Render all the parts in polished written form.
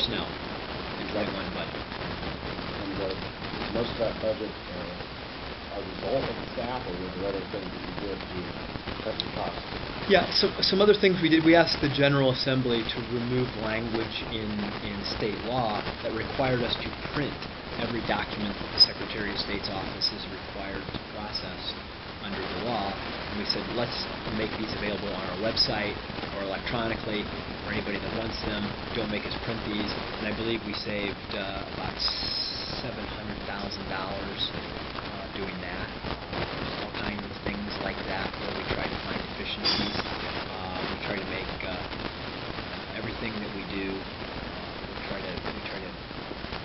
personnel in 21 budget. And most of that budget a result of the staff, or were there other things that you did to cut the costs? Yeah, so some other things we did. We asked the General Assembly to remove language in state law that required us to print every document that the Secretary of State's office is required to process under the law. And we said, let's make these available on our website or electronically for anybody that wants them. Don't make us print these. And I believe we saved about $700,000 doing that. All kinds of things like that where we try to find efficiencies. We try to make everything that we do. We try to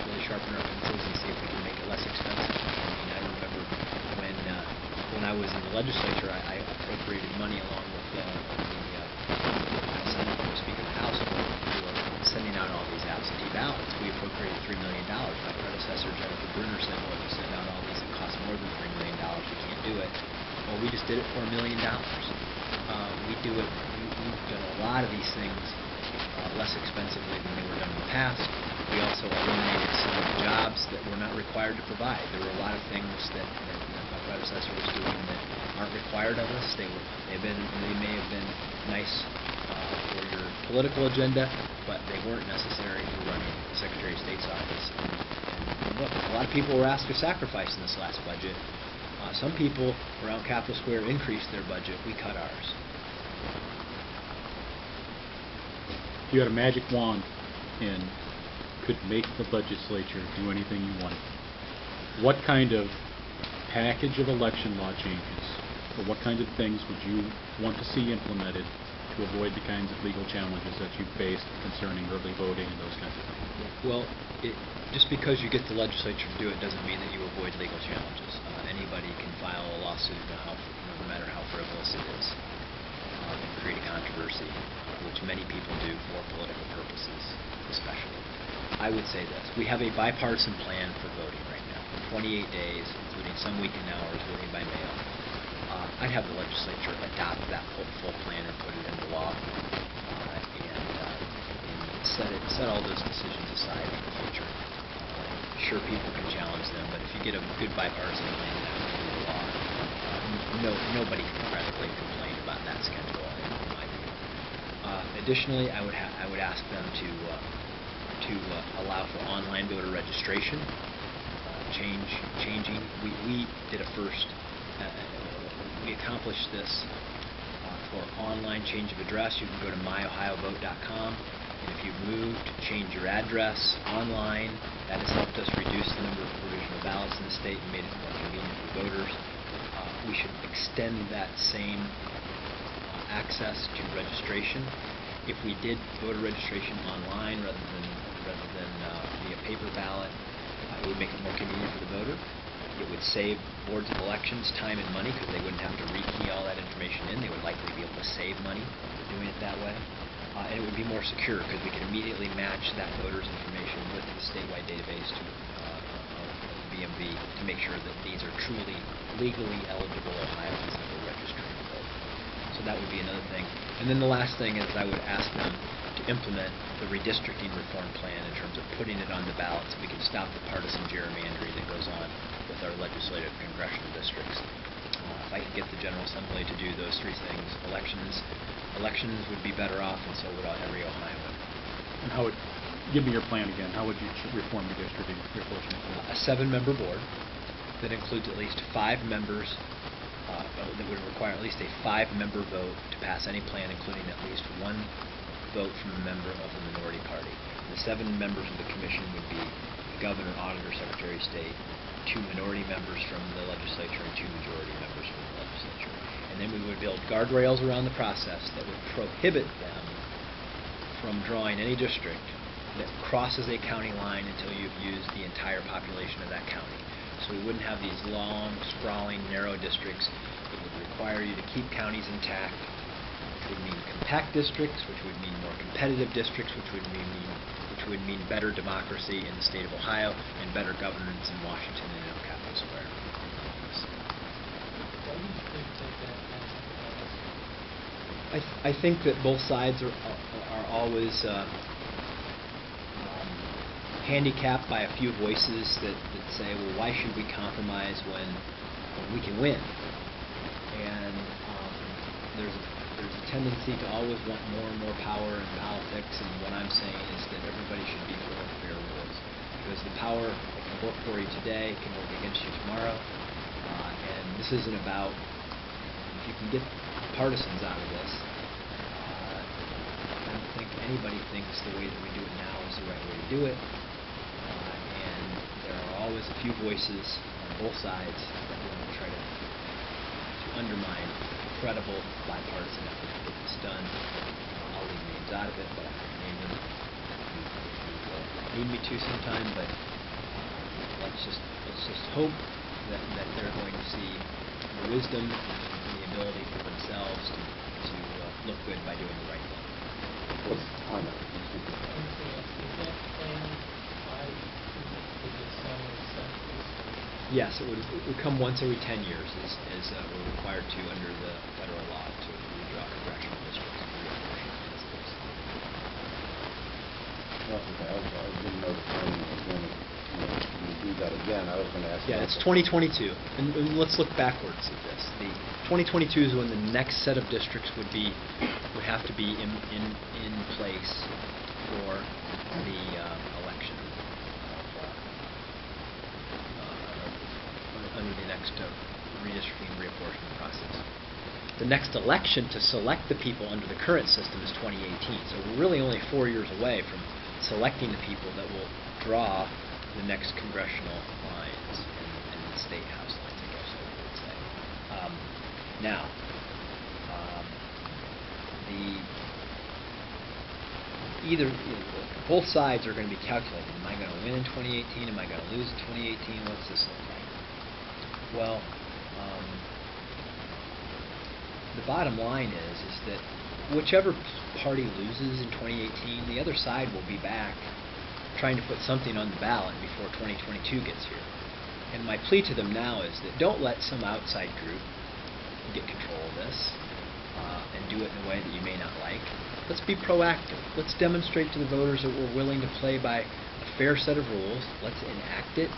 really sharpen our pencils and see if we can make it less expensive. I mean, I remember when I was in the legislature, I appropriated money along with the Speaker of the House for sending out all these absentee ballots. We appropriated $3 million. My predecessor, Jennifer Brunner, said, well, if you send out all these, it costs more than $3 million. We can't do it. Well, we just did it for $1 million. We do it. We've done a lot of these things less expensively than they were done in the past. We also eliminated some of the jobs that we're not required to provide. There were a lot of things that my predecessor was doing that aren't required of us. They may have been nice for your political agenda, but they weren't necessary for running the Secretary of State's office. And look, a lot of people were asked to sacrifice in this last budget. Some people around Capitol Square increased their budget. We cut ours. If you had a magic wand and could make the legislature do anything you wanted, what kind of package of election law changes, or what kinds of things would you want to see implemented to avoid the kinds of legal challenges that you faced concerning early voting and those kinds of things? Well, just because you get the legislature to do it doesn't mean that you avoid legal challenges. Anybody can file a lawsuit, no matter how frivolous it is, and create a controversy, which many people do for political purposes, especially. I would say this. We have a bipartisan plan for voting right now. 28 days, including some weekend hours, voting by mail. I'd have the legislature adopt that full plan and put it into law, and set all those decisions aside for the future. Sure, people can challenge them, but if you get a good bipartisan plan that would be the law, nobody can credibly complain about that schedule, in my view. Additionally, I would ask them to allow for online voter registration. Changing. We did a first. We accomplished this for online change of address. You can go to myohiovote.com. And if you've moved, change your address online. That has helped us reduce the number of provisional ballots in the state and made it more convenient for voters. We should extend that same access to registration. If we did voter registration online rather than via paper ballot, it would make it more convenient for the voter. It would save boards of elections time and money because they wouldn't have to rekey all that information in. They would likely be able to save money doing it that way. And it would be more secure because we could immediately match that voter's information with the statewide database to BMV to make sure that these are truly legally eligible Ohioans that were registering to vote. So that would be another thing. And then the last thing is I would ask them to implement the redistricting reform plan in terms of putting it on the ballot so we can stop the partisan gerrymandering that goes on with our legislative congressional districts. If I could get the General Assembly to do those three things, elections would be better off, and so would every Ohioan. And how would, give me your plan again, how would you reform redistricting, your portion? A 7-member board that includes at least 5 members, that would require at least a 5-member vote to pass any plan, including at least 1 vote from a member of the minority party. The 7 members of the commission would be the governor, auditor, secretary of state, 2 minority members from the legislature, and 2 majority members from the legislature. And then we would build guardrails around the process that would prohibit them from drawing any district that crosses a county line until you've used the entire population of that county. So we wouldn't have these long, sprawling, narrow districts. It would require you to keep counties intact, which would mean compact districts, which would mean more competitive districts, which would mean better democracy in the state of Ohio and better governance in Washington and in Capitol Square. Why do you think that I think that both sides are always handicapped by a few voices that say, well, why should we compromise when we can win? And there's a tendency to always want more and more power in politics, and what I'm saying is that everybody should be for fair rules, because the power that can work for you today can work against you tomorrow, and this isn't about if you can get partisans out of this. I don't think anybody thinks the way that we do it now is the right way to do it, and there are always a few voices on both sides that want to try to undermine credible bipartisan effort to get this done. I'll leave names out of it, but I can name them if you need me to sometime. But let's just hope that they're going to see the wisdom and the ability for themselves to look good by doing the right thing. What's the timeline? Yes, it would come once every 10 years, as we're required to under the federal law to redraw congressional districts and reapportion municipals. Well, okay, I didn't know the timing was when you do that again. I was going to ask. Yeah, it's 2022, and let's look backwards at this. The 2022 is when the next set of districts would have to be in place for the election. Under the next redistricting and reapportionment process. The next election to select the people under the current system is 2018. So we're really only 4 years away from selecting the people that will draw the next congressional lines and the state house lines, I guess I would say. Now, both sides are going to be calculating. Am I going to win in 2018? Am I going to lose in 2018? What's this look like? Well, the bottom line is that whichever party loses in 2018, the other side will be back trying to put something on the ballot before 2022 gets here. And my plea to them now is that don't let some outside group get control of this and do it in a way that you may not like. Let's be proactive. Let's demonstrate to the voters that we're willing to play by a fair set of rules. Let's enact it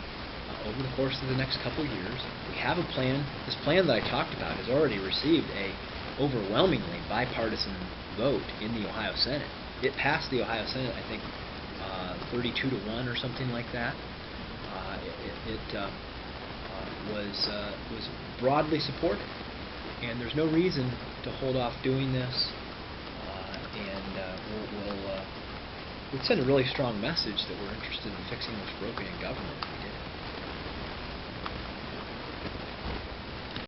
over the course of the next couple of years. We have a plan. This plan that I talked about has already received a overwhelmingly bipartisan vote in the Ohio Senate. It passed the Ohio Senate, I think, 32-1 or something like that. It was broadly supported, and there's no reason to hold off doing this. We'll send a really strong message that we're interested in fixing what's broken in government.